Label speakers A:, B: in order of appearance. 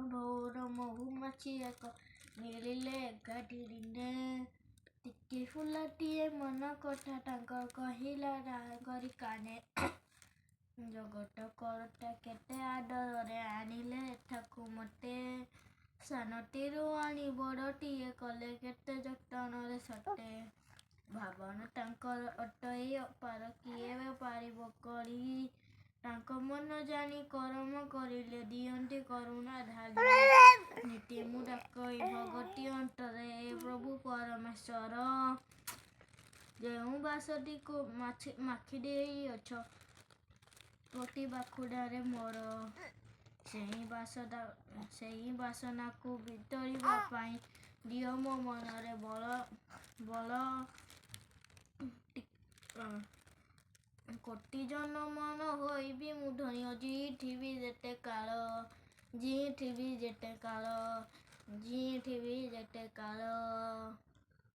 A: ଭୋର ମହୁମାଛି ଏକ ମିଳିଲେ ଏକାଠି ଟିକେ ଫୁଲଟିଏ ମନ କଥା ତାଙ୍କ କହିଲା କରି କାନେ ଜଗତ କରଟା କେତେ ଆଦରରେ ଆଣିଲେ ଏଠାକୁ ମୋତେ ସାନଟିରୁ ଆଣି ବଡ଼ଟିଏ କଲେ କେତେ ଯତ୍ନରେ ସତେ ଭାବନା ତାଙ୍କର ଅଟଇ ଅପାର କିଏ ପାରିବ କରି ତାଙ୍କ ମନ ଜାଣି କରମ କରିଲେ ଦିଅନ୍ତି କରୁଣା ଢାଳି ନୀତି ମୁଁ ଡାକଇ ଭଗତି ଅନ୍ତରେ ଏ ପ୍ରଭୁ ପରମେଶ୍ୱର ଯେଉଁ ବାସଟିକୁ ମାଖି ଦେଇଅଛ ପ୍ରତି ବାଖୁଡ଼ାରେ ମୋର ସେହି ବାସନାକୁ ଭିତରିବା ପାଇଁ ଦିଅ ମୋ ମନରେ ବଳ କୋଟି ଜନମ ନ ହୋଇବି ମୁଁ ଧନ୍ୟ ଜିଇଁଥିବି ଯେତେ କାଳ